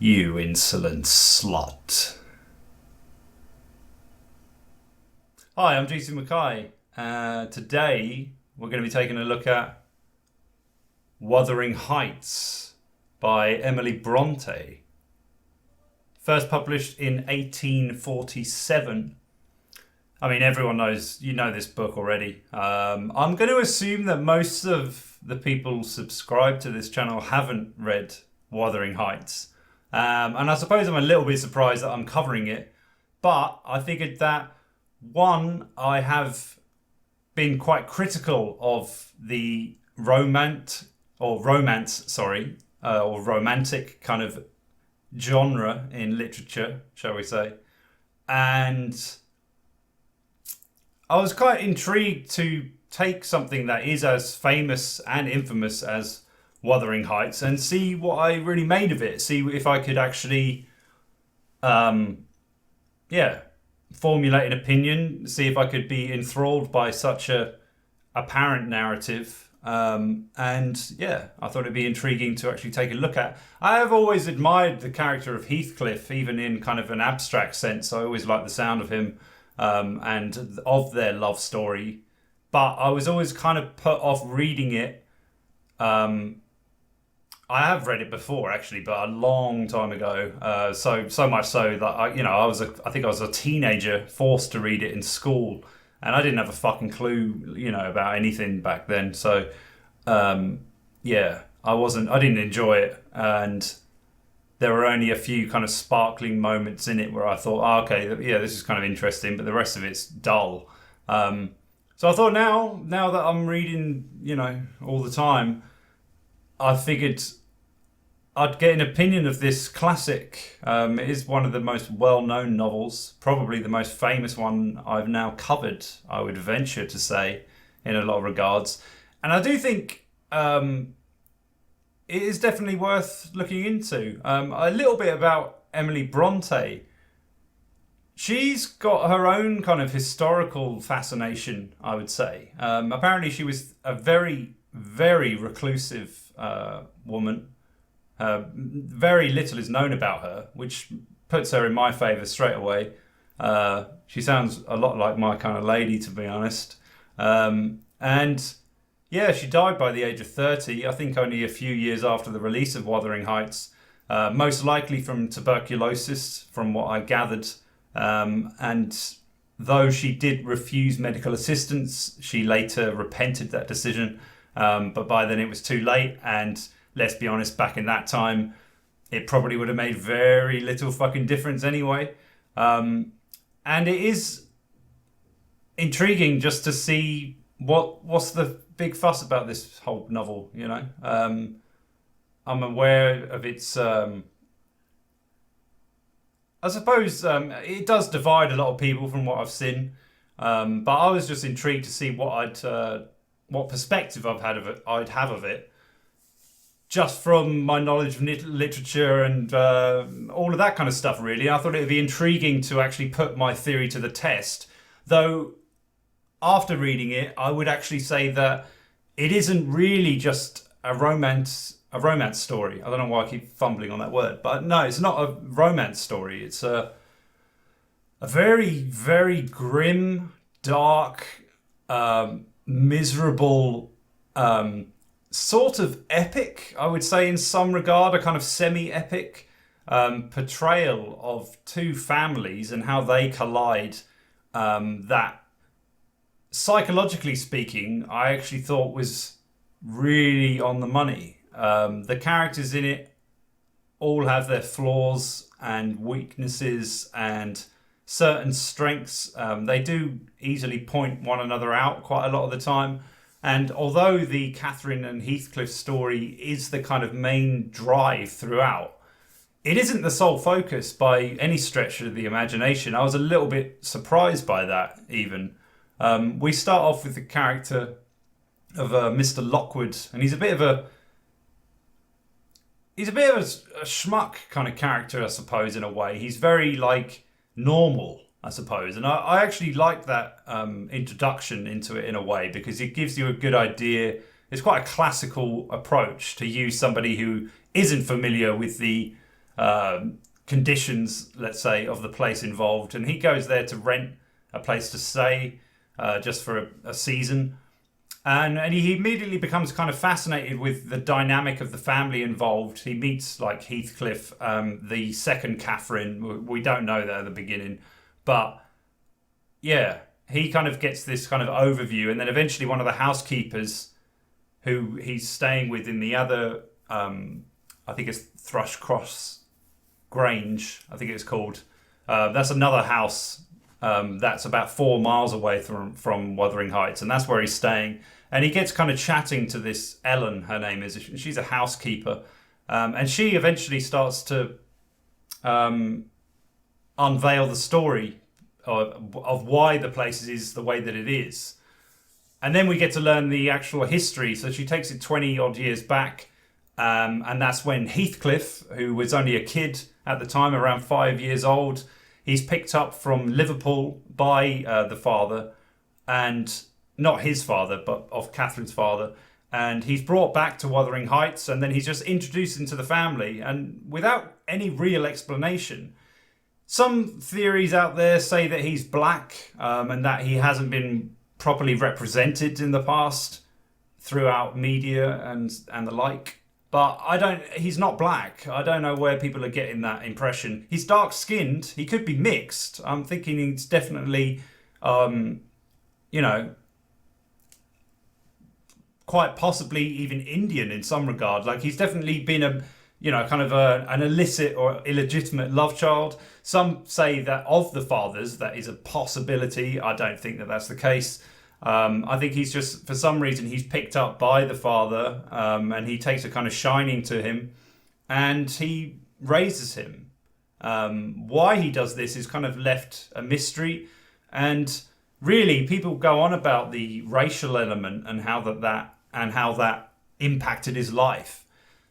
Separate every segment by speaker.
Speaker 1: You insolent slut. Hi, I'm mckay. Today we're going to be taking a look at Wuthering Heights by Emily Bronte. First published in 1847. I mean, everyone knows, you know this book already. I'm going to assume that most of the people subscribed to this channel haven't read Wuthering Heights. And I suppose I'm a little bit surprised that I'm covering it. But I figured that, one, I have been quite critical of the romantic kind of genre in literature, shall we say. And I was quite intrigued to take something that is as famous and infamous as Wuthering Heights and see what I really made of it. See if I could actually, formulate an opinion. See if I could be enthralled by such a apparent narrative. I thought it'd be intriguing to actually take a look at. I have always admired the character of Heathcliff, even in kind of an abstract sense. I always liked the sound of him and of their love story. But I was always kind of put off reading it. I have read it before, actually, but a long time ago. So much so that I think I was a teenager forced to read it in school, and I didn't have a fucking clue, about anything back then. So, I didn't enjoy it, and there were only a few kind of sparkling moments in it where I thought, this is kind of interesting, but the rest of it's dull. So I thought now that I'm reading, all the time, I figured I'd get an opinion of this classic. It is one of the most well-known novels, probably the most famous one I've now covered, I would venture to say, in a lot of regards. And I do think it is definitely worth looking into. A little bit about Emily Bronte. She's got her own kind of historical fascination, I would say. Apparently she was a very, very reclusive woman. Very little is known about her, which puts her in my favour straight away. She sounds a lot like my kind of lady, to be honest. She died by the age of 30, I think only a few years after the release of Wuthering Heights, most likely from tuberculosis, from what I gathered. And though she did refuse medical assistance, she later repented that decision. But by then it was too late, and let's be honest, back in that time, it probably would have made very little fucking difference anyway. And it is intriguing just to see what's the big fuss about this whole novel, I'm aware of its... I suppose it does divide a lot of people from what I've seen. But I was just intrigued to see what perspective I'd have of it. Just from my knowledge of literature and all of that kind of stuff, really. I thought it would be intriguing to actually put my theory to the test. Though, after reading it, I would actually say that it isn't really just a romance story. I don't know why I keep fumbling on that word. But no, it's not a romance story. It's a very, very grim, dark, miserable... sort of epic, I would say, in some regard, a kind of semi-epic portrayal of two families and how they collide. That, psychologically speaking, I actually thought was really on the money. The characters in it all have their flaws and weaknesses and certain strengths. They do easily point one another out quite a lot of the time. And although the Catherine and Heathcliff story is the kind of main drive throughout, it isn't the sole focus by any stretch of the imagination. I was a little bit surprised by that, even. We start off with the character of Mr. Lockwood, and he's a bit of a schmuck kind of character, I suppose, in a way. He's very, normal, I suppose. And I actually like that introduction into it in a way, because it gives you a good idea. It's quite a classical approach to use somebody who isn't familiar with the conditions, let's say, of the place involved. And he goes there to rent a place to stay just for a season. And he immediately becomes kind of fascinated with the dynamic of the family involved. He meets like Heathcliff, the second Catherine. We don't know that at the beginning. But yeah, he kind of gets this kind of overview. And then eventually one of the housekeepers who he's staying with in the other, I think it's Thrushcross Grange, I think it's called. That's another house that's about 4 miles away from Wuthering Heights, and that's where he's staying. And he gets kind of chatting to this Ellen, her name is. She's a housekeeper, and she eventually starts to unveil the story of why the place is the way that it is. And then we get to learn the actual history. So she takes it 20 odd years back, and that's when Heathcliff, who was only a kid at the time, around 5 years old, he's picked up from Liverpool by the father, and not his father, but of Catherine's father. And he's brought back to Wuthering Heights, and then he's just introduced into the family, and without any real explanation. Some theories out there say that he's black, and that he hasn't been properly represented in the past throughout media and the like. But he's not black. I don't know where people are getting that impression. He's dark skinned. He could be mixed. I'm thinking he's definitely, quite possibly even Indian in some regard. Like he's definitely been an illicit or illegitimate love child. Some say that of the fathers, that is a possibility. I don't think that that's the case. I think he's just, for some reason, he's picked up by the father, and he takes a kind of shining to him, and he raises him. Why he does this is kind of left a mystery, and really people go on about the racial element and how that impacted his life.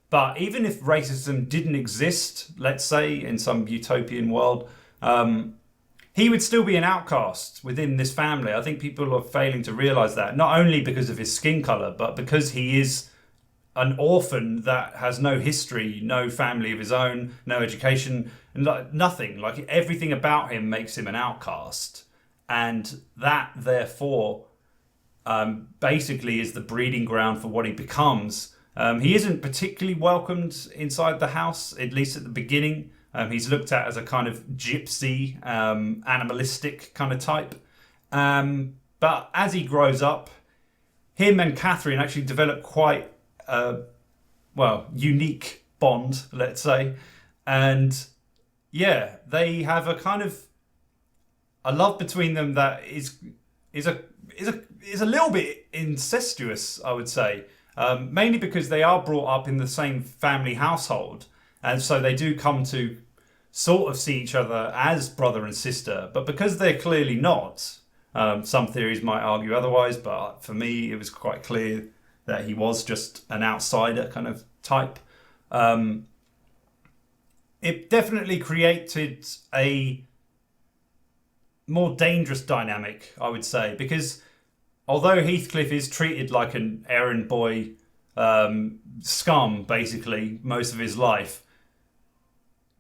Speaker 1: But even if racism didn't exist, let's say in some utopian world, he would still be an outcast within this family. I think people are failing to realise that, not only because of his skin colour, but because he is an orphan that has no history, no family of his own, no education, nothing. Like everything about him makes him an outcast. And that, therefore, basically is the breeding ground for what he becomes. He isn't particularly welcomed inside the house, at least at the beginning. He's looked at as a kind of gypsy, animalistic kind of type. But as he grows up, him and Catherine actually develop quite a, unique bond, let's say. And yeah, they have a kind of a love between them that is a little bit incestuous, I would say. Mainly because they are brought up in the same family household. And so they do come to sort of see each other as brother and sister. But because they're clearly not, some theories might argue otherwise. But for me, it was quite clear that he was just an outsider kind of type. It definitely created a more dangerous dynamic, I would say. Because although Heathcliff is treated like an errand boy scum, basically, most of his life,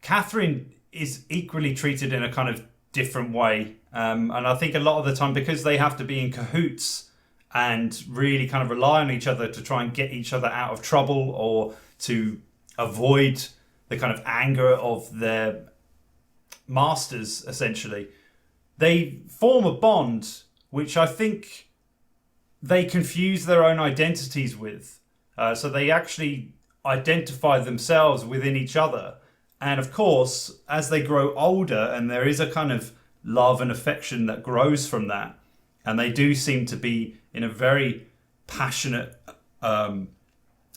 Speaker 1: Catherine is equally treated in a kind of different way. And I think a lot of the time, because they have to be in cahoots and really kind of rely on each other to try and get each other out of trouble or to avoid the kind of anger of their masters, essentially, they form a bond which I think they confuse their own identities with. So they actually identify themselves within each other. And of course, as they grow older, and there is a kind of love and affection that grows from that, and they do seem to be in a very passionate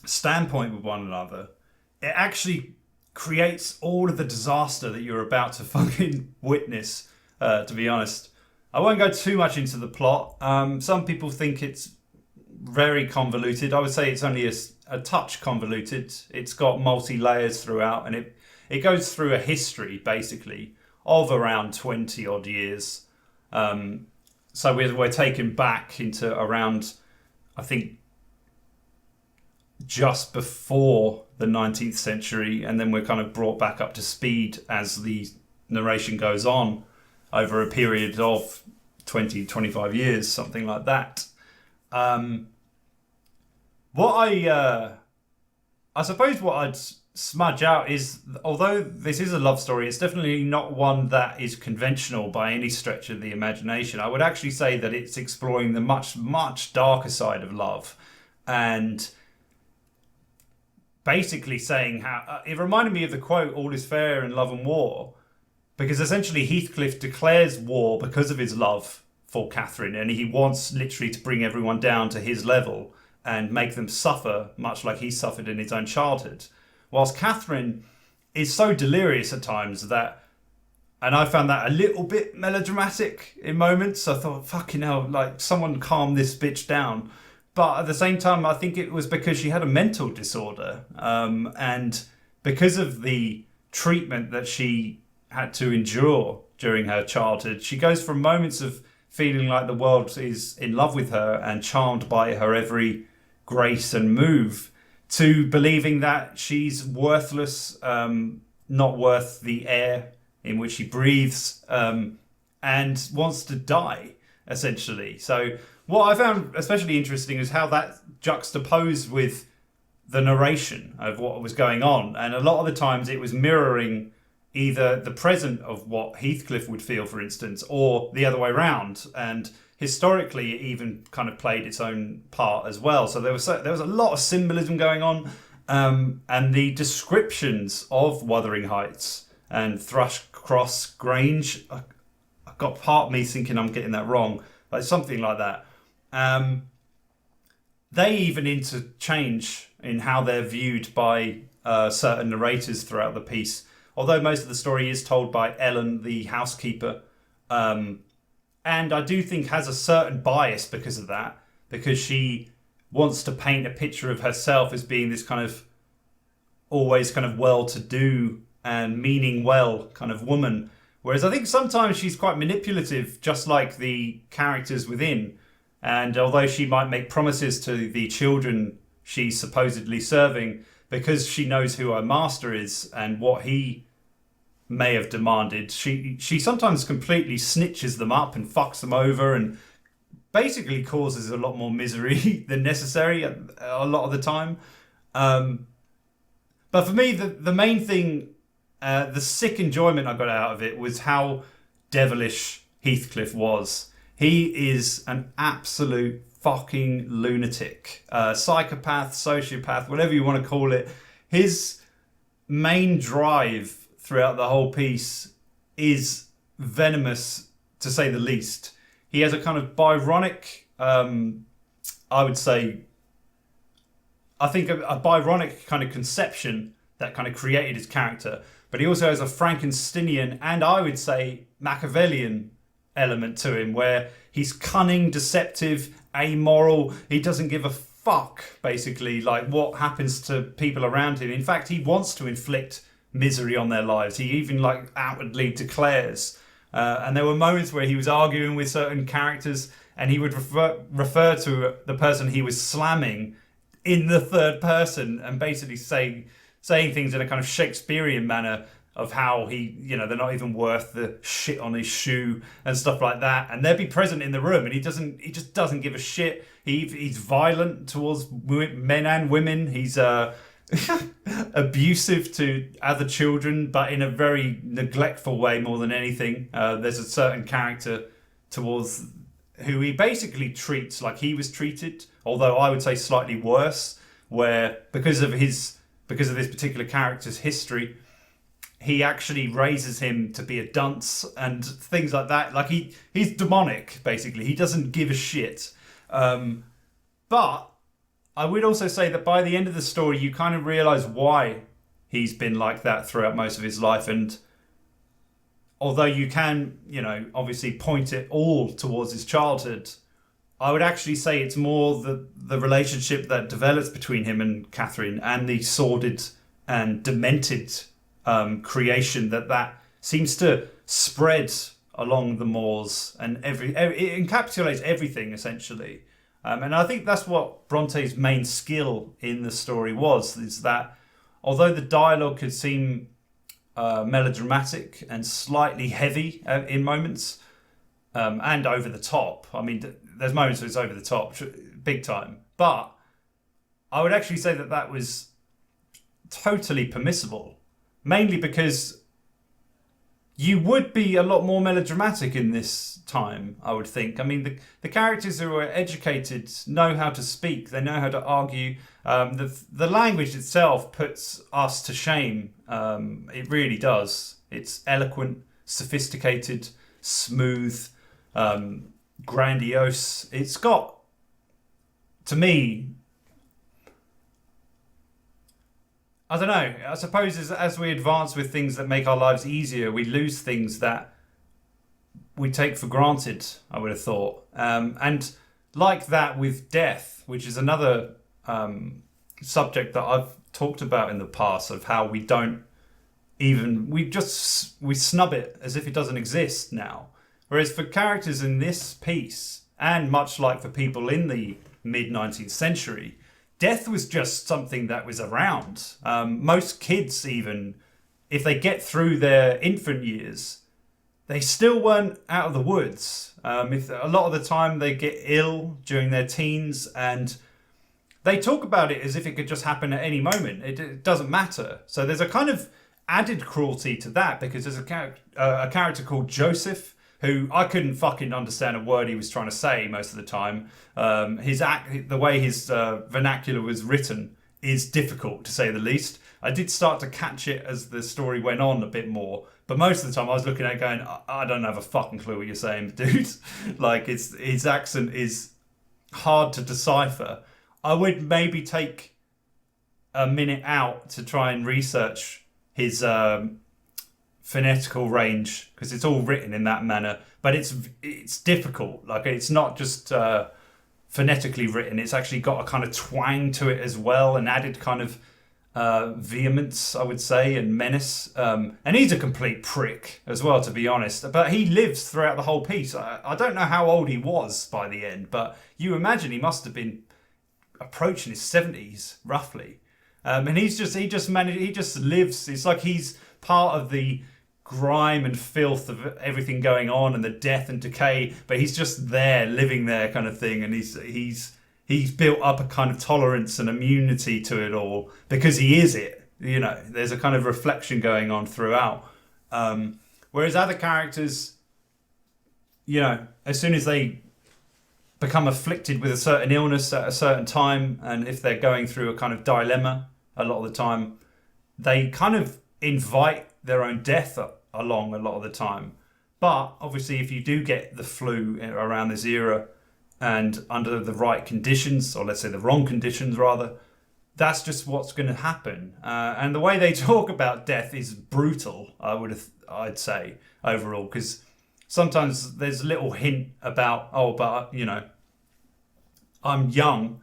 Speaker 1: standpoint with one another, it actually creates all of the disaster that you're about to fucking witness, to be honest. I won't go too much into the plot. Some people think it's very convoluted. I would say it's only a touch convoluted. It's got multi-layers throughout, and it goes through a history, basically, of around 20 odd years. So we're taken back into around, I think, just before the 19th century, and then we're kind of brought back up to speed as the narration goes on over a period of 20, 25 years, something like that. I suppose what I'd smudge out is, although this is a love story, it's definitely not one that is conventional by any stretch of the imagination. I would actually say that it's exploring the much, much darker side of love, and basically saying how it reminded me of the quote, "All is fair in love and war," because essentially Heathcliff declares war because of his love for Catherine, and he wants literally to bring everyone down to his level and make them suffer much like he suffered in his own childhood. Whilst Catherine is so delirious at times that, and I found that a little bit melodramatic in moments. I thought, fucking hell, like, someone calm this bitch down. But at the same time, I think it was because she had a mental disorder. And because of the treatment that she had to endure during her childhood, she goes from moments of feeling like the world is in love with her and charmed by her every grace and move, to believing that she's worthless, not worth the air in which she breathes, and wants to die, essentially. So what I found especially interesting is how that juxtaposed with the narration of what was going on. And a lot of the times it was mirroring either the present of what Heathcliff would feel, for instance, or the other way around. And historically, it even kind of played its own part as well. So there was a lot of symbolism going on, and the descriptions of Wuthering Heights and Thrushcross Grange. I got part of me thinking I'm getting that wrong, like something like that. They even interchange in how they're viewed by certain narrators throughout the piece. Although most of the story is told by Ellen, the housekeeper. And I do think has a certain bias because of that, because she wants to paint a picture of herself as being this kind of always kind of well-to-do and meaning well kind of woman. Whereas I think sometimes she's quite manipulative, just like the characters within. And although she might make promises to the children she's supposedly serving, because she knows who her master is and what he may have demanded, she sometimes completely snitches them up and fucks them over and basically causes a lot more misery than necessary a lot of the time. But for me, the main thing, the sick enjoyment I got out of it was how devilish Heathcliff was. He is an absolute fucking lunatic, psychopath, sociopath, whatever you want to call it. His main drive throughout the whole piece is venomous, to say the least. He has a kind of Byronic, I would say, I think a Byronic kind of conception that kind of created his character. But he also has a Frankensteinian and I would say Machiavellian element to him, where he's cunning, deceptive, amoral. He doesn't give a fuck, basically, like what happens to people around him. In fact, he wants to inflict misery on their lives. He even like outwardly declares. And there were moments where he was arguing with certain characters and he would refer to the person he was slamming in the third person and basically saying things in a kind of Shakespearean manner of how he, they're not even worth the shit on his shoe and stuff like that. And they'd be present in the room and he just doesn't give a shit. He's violent towards men and women. He's abusive to other children, but in a very neglectful way more than anything. There's a certain character towards who he basically treats like he was treated, although I would say slightly worse, where because of this particular character's history, he actually raises him to be a dunce and things like that. Like he's demonic, basically. He doesn't give a shit. But I would also say that by the end of the story, you kind of realise why he's been like that throughout most of his life. And although you can, obviously point it all towards his childhood, I would actually say it's more the relationship that develops between him and Catherine and the sordid and demented creation that seems to spread along the moors, and it encapsulates everything essentially. And I think that's what Bronte's main skill in the story is that although the dialogue could seem melodramatic and slightly heavy in moments, and over the top. I mean, there's moments where it's over the top, big time. But I would actually say that that was totally permissible, mainly because you would be a lot more melodramatic in this time, I would think. I mean, the characters who are educated know how to speak. They know how to argue. The language itself puts us to shame. It really does. It's eloquent, sophisticated, smooth, grandiose. It's got, to me, I don't know. I suppose as we advance with things that make our lives easier, we lose things that we take for granted, I would have thought. And like that with death, which is another subject that I've talked about in the past, of how we don't even, we snub it as if it doesn't exist now. Whereas for characters in this piece, and much like for people in the mid-19th century, death was just something that was around. Most kids, even if they get through their infant years, they still weren't out of the woods. If a lot of the time they get ill during their teens, and they talk about it as if it could just happen at any moment. It doesn't matter. So there's a kind of added cruelty to that, because there's a character called Joseph, who I couldn't fucking understand a word he was trying to say most of the time. The way his vernacular was written is difficult, to say the least. I did start to catch it as the story went on a bit more, but most of the time I was looking at it going, I don't have a fucking clue what you're saying, dude. Like, his accent is hard to decipher. I would maybe take a minute out to try and research his phonetical range, because it's all written in that manner, but it's difficult. Like, it's not just phonetically written, it's actually got a kind of twang to it as well, an added kind of vehemence, I would say, and menace. And he's a complete prick as well, to be honest, but he lives throughout the whole piece. I don't know how old he was by the end, but you imagine he must have been approaching his 70s roughly. And he just lives. It's like he's part of the grime and filth of everything going on and the death and decay, but he's just there, living there, kind of thing. And he's built up a kind of tolerance and immunity to it all because he is it. You know, there's a kind of reflection going on throughout. Whereas other characters, you know, as soon as they become afflicted with a certain illness at a certain time, and if they're going through a kind of dilemma, a lot of the time, they kind of invite their own death along a lot of the time. But obviously, if you do get the flu around this era and under the right conditions, or let's say the wrong conditions rather, that's just what's going to happen. And the way they talk about death is brutal, I'd say, overall, because sometimes there's a little hint about, but you know, I'm young,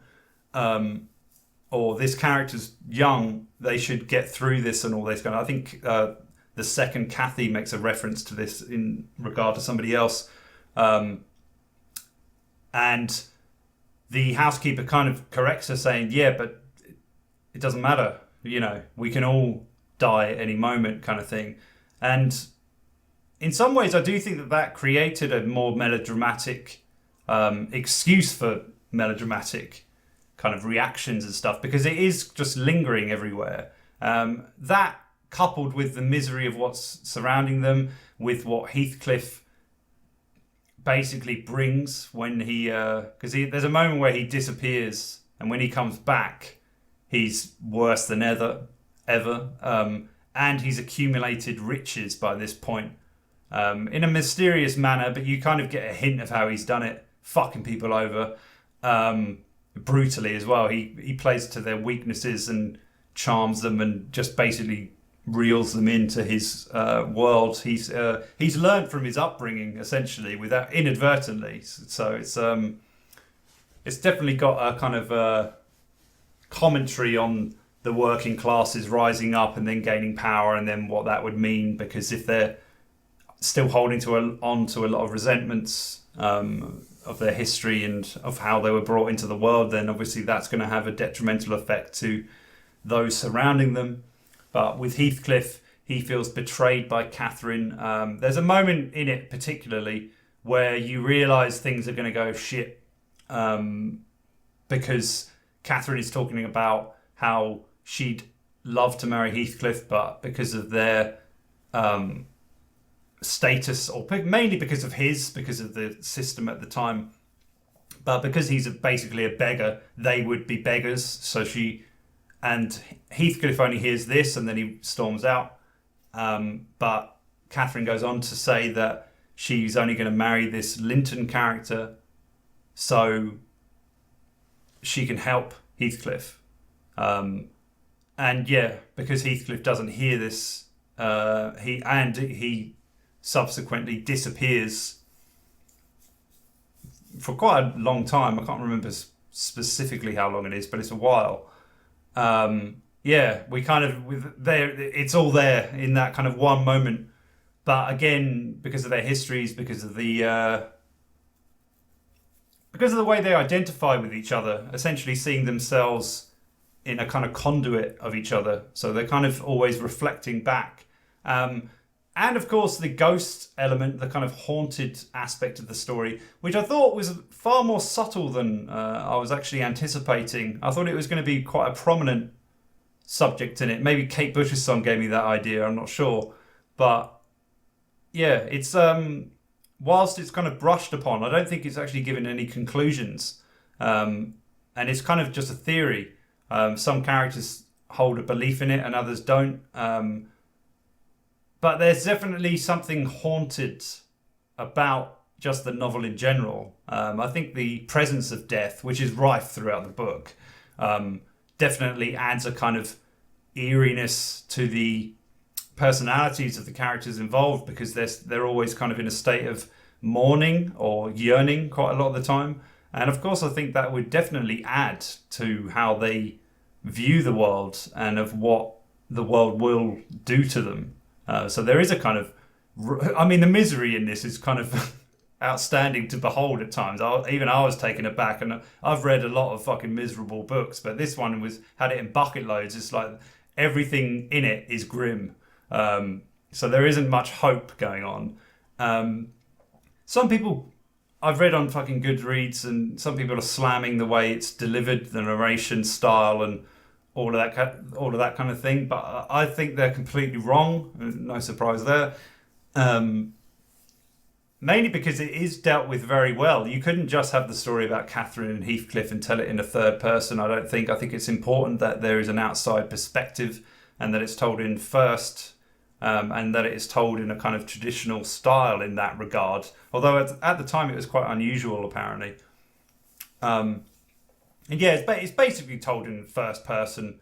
Speaker 1: or this character's young, they should get through this and all this kind of. I think the second Kathy makes a reference to this in regard to somebody else, and the housekeeper kind of corrects her, saying, "Yeah, but it doesn't matter. You know, we can all die at any moment," kind of thing. And in some ways, I do think that created a more melodramatic excuse for melodramatic kind of reactions and stuff, because it is just lingering everywhere. That coupled with the misery of what's surrounding them, with what Heathcliff basically brings when because there's a moment where he disappears, and when he comes back, he's worse than ever, and he's accumulated riches by this point, in a mysterious manner, but you kind of get a hint of how he's done it, fucking people over, brutally as well. He plays to their weaknesses and charms them, and just basically reels them into his world. He's learned from his upbringing, essentially, without inadvertently. So it's definitely got a kind of commentary on the working classes rising up and then gaining power, and then what that would mean, because if they're still holding on to a lot of resentments of their history and of how they were brought into the world, then obviously that's going to have a detrimental effect to those surrounding them. But with Heathcliff, he feels betrayed by Catherine. There's a moment in it particularly where you realise things are going to go shit, because Catherine is talking about how she'd love to marry Heathcliff, but because of their status, or mainly because of the system at the time, but because he's basically a beggar, they would be beggars. So and Heathcliff only hears this and then he storms out. But Catherine goes on to say that she's only going to marry this Linton character so she can help Heathcliff. And yeah, because Heathcliff doesn't hear this, he subsequently disappears for quite a long time. I can't remember specifically how long it is, but it's a while. Yeah, we kind of it's all there in that kind of one moment. But again, because of their histories, because of the way they identify with each other, essentially seeing themselves in a kind of conduit of each other. So they're kind of always reflecting back. And of course, the ghost element, the kind of haunted aspect of the story, which I thought was far more subtle than I was actually anticipating. I thought it was going to be quite a prominent subject in it. Maybe Kate Bush's song gave me that idea, I'm not sure. But yeah, it's whilst it's kind of brushed upon, I don't think it's actually given any conclusions. And it's kind of just a theory. Some characters hold a belief in it and others don't. But there's definitely something haunted about just the novel in general. I think the presence of death, which is rife throughout the book, definitely adds a kind of eeriness to the personalities of the characters involved, because they're always kind of in a state of mourning or yearning quite a lot of the time. And of course, I think that would definitely add to how they view the world and of what the world will do to them. So there is a kind of, I mean, the misery in this is kind of outstanding to behold at times. I was taken aback, and I've read a lot of fucking miserable books, but this one had it in bucket loads. It's like everything in it is grim. So there isn't much hope going on. Some people I've read on fucking Goodreads, and some people are slamming the way it's delivered, the narration style, and all of that kind of thing, but I think they're completely wrong. No surprise there. Mainly because it is dealt with very well. You couldn't just have the story about Catherine and Heathcliff and tell it in a third person, I don't think. I think it's important that there is an outside perspective and that it's told in first, and that it is told in a kind of traditional style in that regard. Although at the time it was quite unusual, apparently. And yeah, it's basically told in first person,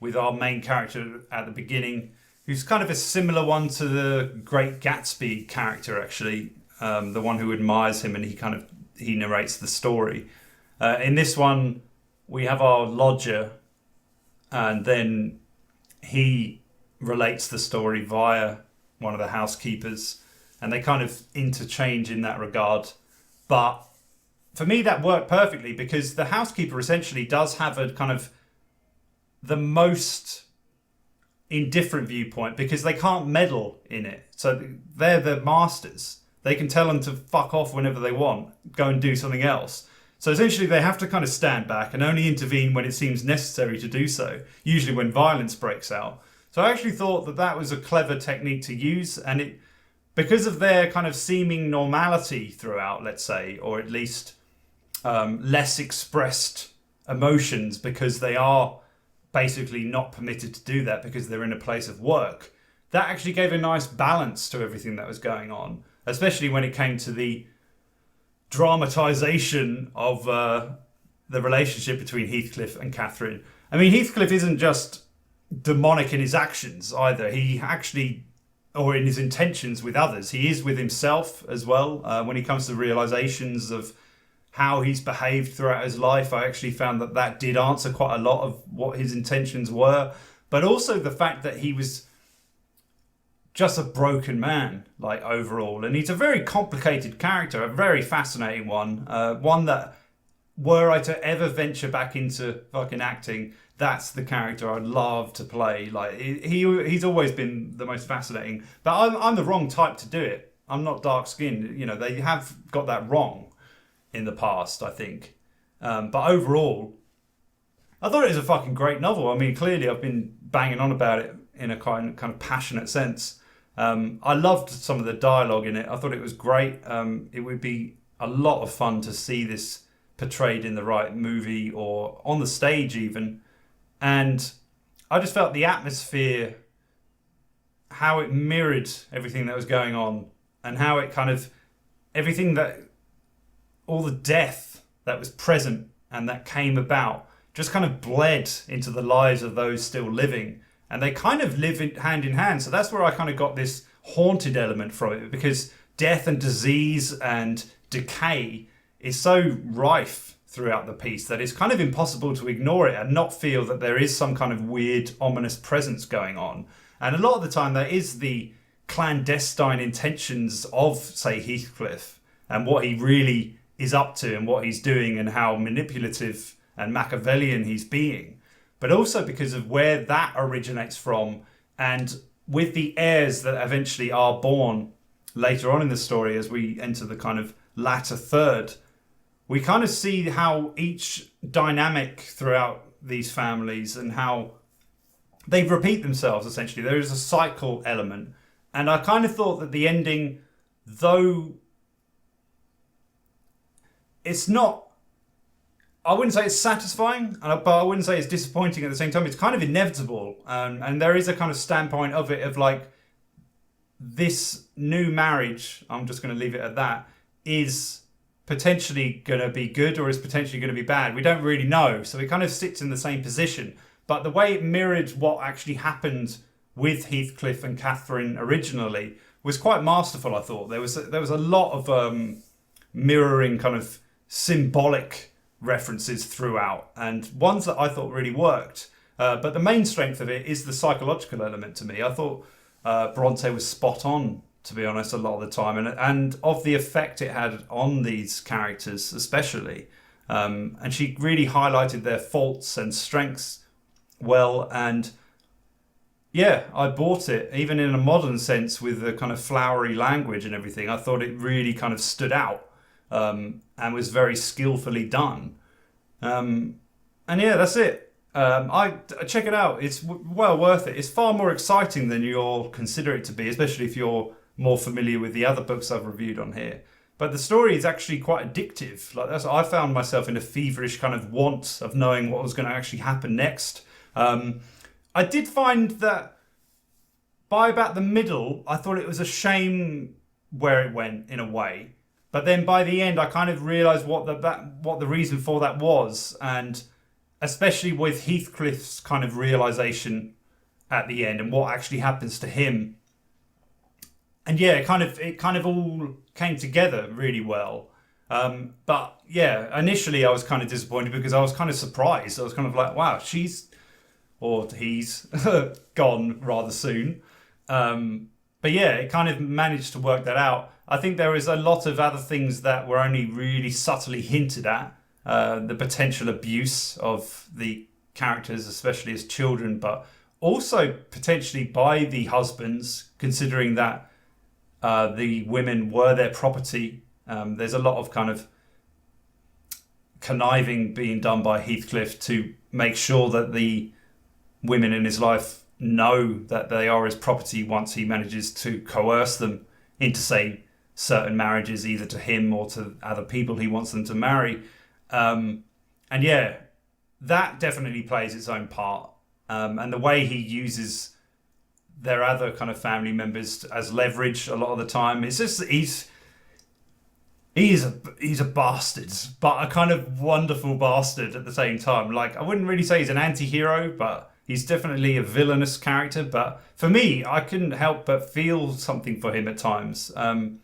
Speaker 1: with our main character at the beginning, who's kind of a similar one to the Great Gatsby character, actually, the one who admires him, and he narrates the story. In this one, we have our lodger, and then he relates the story via one of the housekeepers, and they kind of interchange in that regard. But for me, that worked perfectly, because the housekeeper essentially does have a kind of the most indifferent viewpoint, because they can't meddle in it. So they're the masters. They can tell them to fuck off whenever they want, go and do something else. So essentially they have to kind of stand back and only intervene when it seems necessary to do so, usually when violence breaks out. So I actually thought that was a clever technique to use, and because of their kind of seeming normality throughout, let's say, or at least less expressed emotions, because they are basically not permitted to do that because they're in a place of work, that actually gave a nice balance to everything that was going on, especially when it came to the dramatization of the relationship between Heathcliff and Catherine. I mean, Heathcliff isn't just demonic in his actions either. He actually, or in his intentions with others, he is with himself as well. When he comes to realizations of how he's behaved throughout his life, I actually found that did answer quite a lot of what his intentions were. But also the fact that he was just a broken man, like, overall. And he's a very complicated character, a very fascinating one. One that, were I to ever venture back into fucking acting, that's the character I'd love to play. Like he's always been the most fascinating, but I'm the wrong type to do it. I'm not dark skinned. You know, they have got that wrong in the past, I think. But overall, I thought it was a fucking great novel. I mean, clearly I've been banging on about it in a kind of passionate sense. I loved some of the dialogue in it. I thought it was great. It would be a lot of fun to see this portrayed in the right movie or on the stage even. And I just felt the atmosphere, how it mirrored everything that was going on, and how it kind of, everything that, all the death that was present and that came about just kind of bled into the lives of those still living. And they kind of live hand in hand. So that's where I kind of got this haunted element from it, because death and disease and decay is so rife throughout the piece that it's kind of impossible to ignore it and not feel that there is some kind of weird, ominous presence going on. And a lot of the time that is the clandestine intentions of, say, Heathcliff, and what he really is up to and what he's doing and how manipulative and Machiavellian he's being. But also because of where that originates from, and with the heirs that eventually are born later on in the story as we enter the kind of latter third, we kind of see how each dynamic throughout these families and how they repeat themselves, essentially. There is a cycle element. And I kind of thought that the ending, though it's not, I wouldn't say it's satisfying, but I wouldn't say it's disappointing at the same time. It's kind of inevitable. And there is a kind of standpoint of it of like, this new marriage, I'm just going to leave it at that, is potentially going to be good or is potentially going to be bad. We don't really know. So it kind of sits in the same position. But the way it mirrored what actually happened with Heathcliff and Catherine originally was quite masterful, I thought. There was a lot of mirroring kind of symbolic references throughout, and ones that I thought really worked. But the main strength of it is the psychological element to me. I thought Bronte was spot on, to be honest, a lot of the time, and of the effect it had on these characters especially. And she really highlighted their faults and strengths well, and yeah, I bought it, even in a modern sense with the kind of flowery language and everything. I thought it really kind of stood out and was very skillfully done. And yeah, that's it. I check it out. It's well worth it. It's far more exciting than you'll consider it to be, especially if you're more familiar with the other books I've reviewed on here. But the story is actually quite addictive. Like I found myself in a feverish kind of want of knowing what was going to actually happen next. I did find that by about the middle, I thought it was a shame where it went in a way. But then by the end, I kind of realised what the reason for that was. And especially with Heathcliff's kind of realisation at the end and what actually happens to him. And yeah, it kind of all came together really well. But yeah, initially I was kind of disappointed because I was kind of surprised. I was kind of like, wow, he's gone rather soon. But yeah, it kind of managed to work that out. I think there is a lot of other things that were only really subtly hinted at. The potential abuse of the characters, especially as children, but also potentially by the husbands, considering that the women were their property. There's a lot of kind of conniving being done by Heathcliff to make sure that the women in his life know that they are his property once he manages to coerce them into, say, certain marriages, either to him or to other people he wants them to marry. And yeah, that definitely plays its own part. And the way he uses their other kind of family members as leverage a lot of the time, it's just he's a bastard, but a kind of wonderful bastard at the same time. Like, I wouldn't really say he's an anti-hero, but he's definitely a villainous character. But for me, I couldn't help but feel something for him at times. And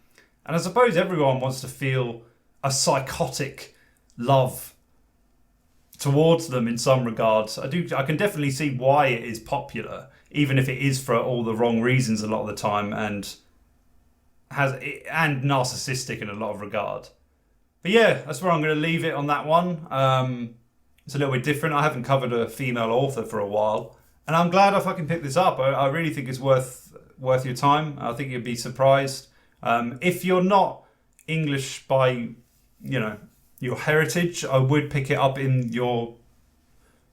Speaker 1: I suppose everyone wants to feel a psychotic love towards them in some regards. I can definitely see why it is popular, even if it is for all the wrong reasons a lot of the time, and narcissistic in a lot of regard. But yeah, that's where I'm going to leave it on that one. It's a little bit different. I haven't covered a female author for a while, and I'm glad I fucking picked this up. I really think it's worth your time. I think you'd be surprised. If you're not English by, your heritage, I would pick it up in your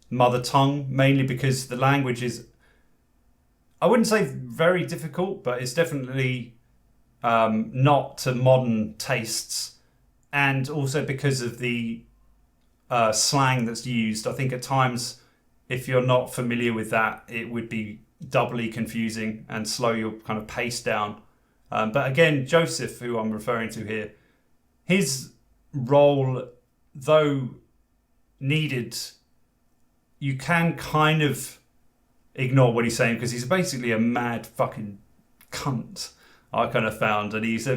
Speaker 1: mother tongue, mainly because the language is, I wouldn't say very difficult, but it's definitely not to modern tastes, and also because of the slang that's used. I think at times, if you're not familiar with that, it would be doubly confusing and slow your kind of pace down. But again, Joseph, who I'm referring to here, his role, though needed, you can kind of ignore what he's saying because he's basically a mad fucking cunt, I kind of found. And he's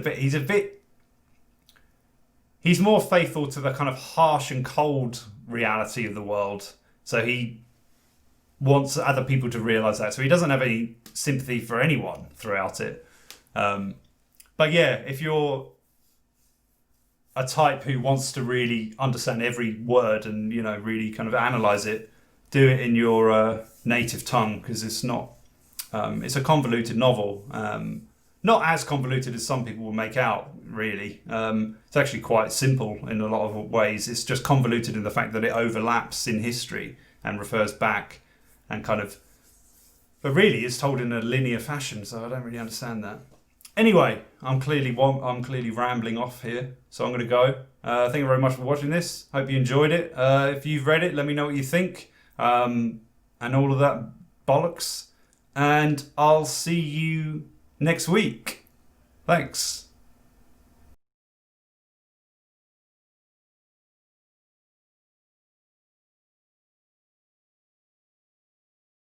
Speaker 1: more faithful to the kind of harsh and cold reality of the world. So he wants other people to realise that. So he doesn't have any sympathy for anyone throughout it. But yeah, if you're a type who wants to really understand every word and, really kind of analyse it, do it in your native tongue, because it's not, it's a convoluted novel. Not as convoluted as some people will make out, really. It's actually quite simple in a lot of ways. It's just convoluted in the fact that it overlaps in history and refers back and kind of, but really it's told in a linear fashion, so I don't really understand that. Anyway, I'm clearly rambling off here, so I'm going to go. Thank you very much for watching this. Hope you enjoyed it. If you've read it, let me know what you think, and all of that bollocks. And I'll see you next week. Thanks.